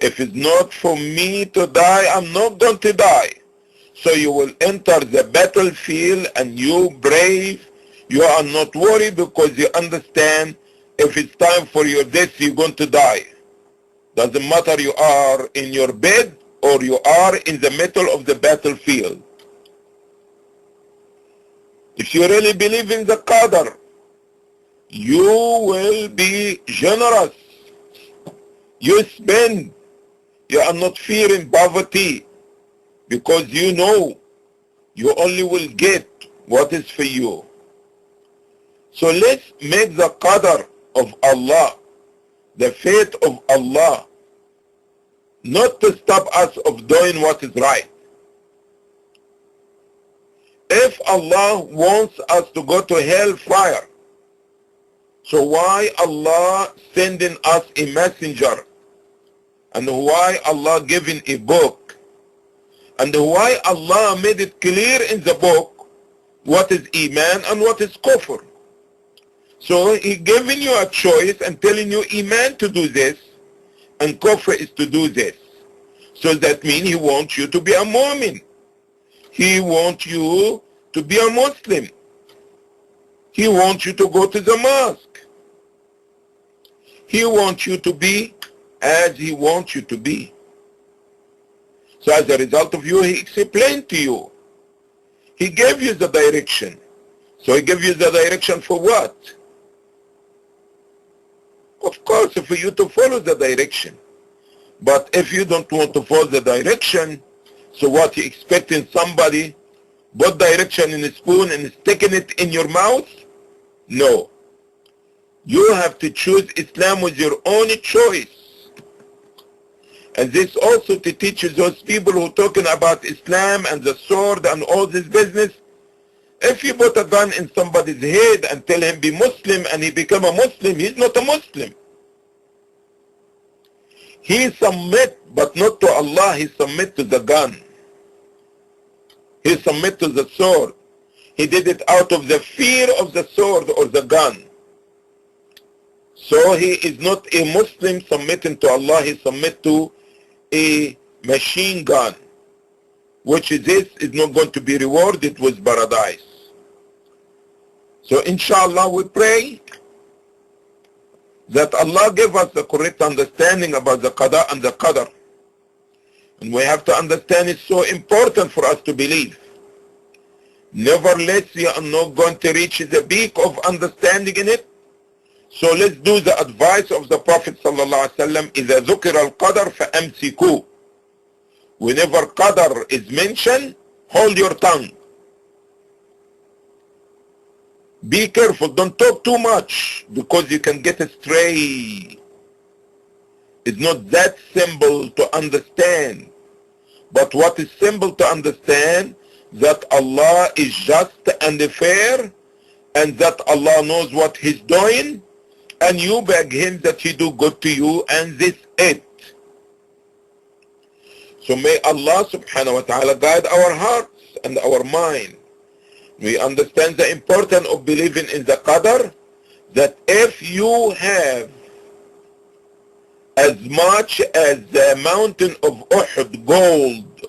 If it's not for me to die, I'm not going to die. So you will enter the battlefield and you brave. You are not worried because you understand if it's time for your death, you're going to die. Doesn't matter you are in your bed or you are in the middle of the battlefield. If you really believe in the Qadr, you will be generous. You spend. You are not fearing poverty because you know you only will get what is for you. So let's make the Qadr of Allah, the fate of Allah, not to stop us of doing what is right. If Allah wants us to go to hellfire, so why Allah sending us a messenger? And why Allah giving a book? And why Allah made it clear in the book what is Iman and what is Kufr? So He giving you a choice and telling you Iman to do this and Kufr is to do this. So that means He wants you to be a Mu'min. He wants you to be a Muslim. He wants you to go to the mosque. He wants you to be as He wants you to be. So as a result of you, He explained to you. He gave you the direction. So He gave you the direction for what? Of course, for you to follow the direction. But if you don't want to follow the direction, so what, you expecting somebody put direction in a spoon and sticking it in your mouth? No. You have to choose Islam with your own choice. And this also to teach those people who are talking about Islam and the sword and all this business. If you put a gun in somebody's head and tell him be Muslim and he become a Muslim, he's not a Muslim. He submit, but not to Allah, he submit to the gun. He submit to the sword. He did it out of the fear of the sword or the gun. So he is not a Muslim submitting to Allah, he submit to a machine gun, which this is not going to be rewarded with paradise. So inshallah we pray that Allah give us the correct understanding about the Qada and the Qadr. And we have to understand it's so important for us to believe. Nevertheless, you are not going to reach the peak of understanding in it. So let's do the advice of the Prophet sallallahu alaihi wasallam. إذا ذكر القدر فأمسكوا. Whenever Qadr is mentioned, hold your tongue. Be careful, don't talk too much because you can get astray. It's not that simple to understand. But what is simple to understand, that Allah is just and fair, and that Allah knows what He's doing, and you beg Him that He do good to you, and this it. So may Allah subhanahu wa ta'ala guide our hearts and our mind. We understand the importance of believing in the Qadr, that if you have as much as the mountain of Uhud gold,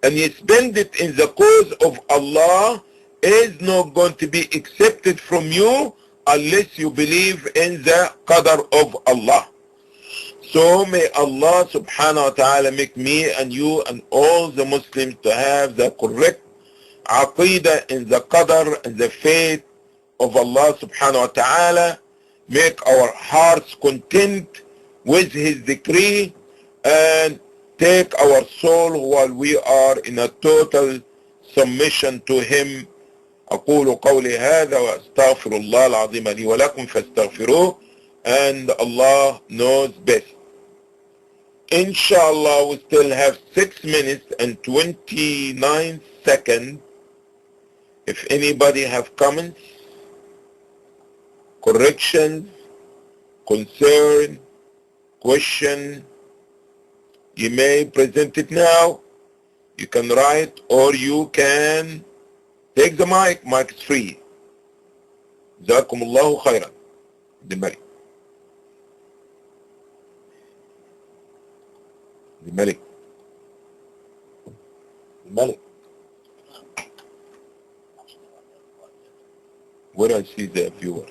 and you spend it in the cause of Allah, is not going to be accepted from you unless you believe in the Qadr of Allah. So may Allah subhanahu wa ta'ala make me and you and all the Muslims to have the correct Aqeedah in the Qadr and the fate of Allah subhanahu wa ta'ala. Make our hearts content with His decree and take our soul while we are in a total submission to Him. أقول قولي هذا وأستغفر الله العظيم لي ولكم فاستغفروه, and Allah knows best. Inshallah, we still have 6 minutes and 29 seconds. If anybody have comments, corrections, concern, question, you may present it now. You can write or you can take the mic. Mic is free. جزاكم الله خيرا. الملك. الملك. Where I see the viewers.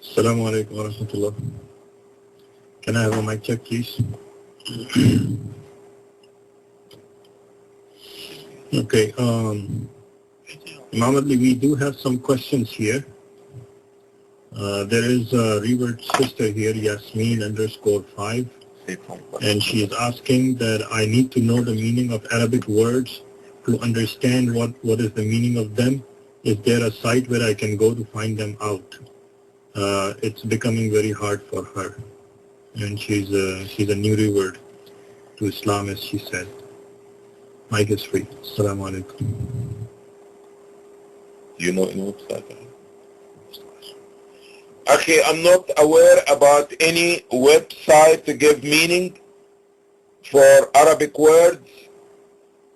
Assalamu alaikum wa rahmatullah. Can I have a mic check, please? Okay. Imam Adly, we do have some questions here. There is a revert sister here, Yasmin_5, and she is asking that I need to know the meaning of Arabic words to understand what is the meaning of them. Is there a site where I can go to find them out? It's becoming very hard for her, and she's a new revert to Islam, as she said. Mic is free. Assalamu alaikum. You know any website? Okay, I'm not aware about any website to give meaning for Arabic words.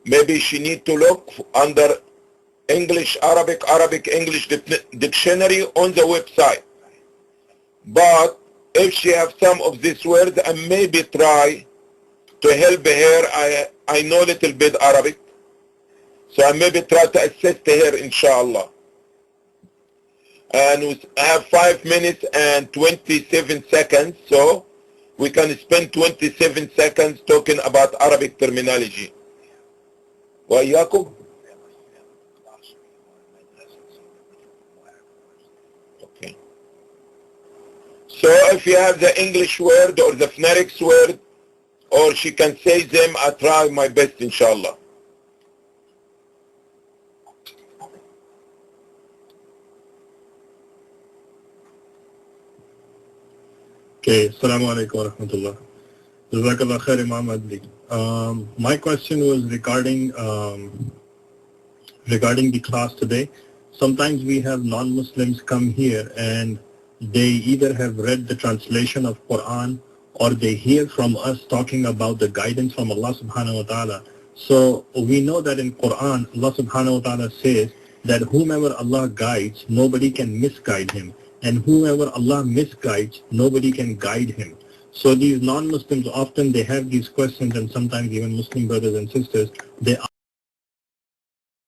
Maybe she need to look under English, Arabic, English dictionary on the website. But if she have some of these words, I maybe try to help her. I know a little bit Arabic, so I maybe try to assist her, inshallah. And we have 5 minutes and 27 seconds, so we can spend 27 seconds talking about Arabic terminology. وإياكم. Okay. So if you have the English word or the phonetics word, or she can say them, I try my best, inshallah. Okay, Assalamu alaikum wa rahmatullah. Jazakallah khair, Imam Adly. My question was regarding the class today. Sometimes we have non-Muslims come here and they either have read the translation of Quran or they hear from us talking about the guidance from Allah subhanahu wa ta'ala. So we know that in Quran, Allah subhanahu wa ta'ala says that whomever Allah guides, nobody can misguide him. And whoever Allah misguides, nobody can guide him. So these non-Muslims often they have these questions, and sometimes even Muslim brothers and sisters, they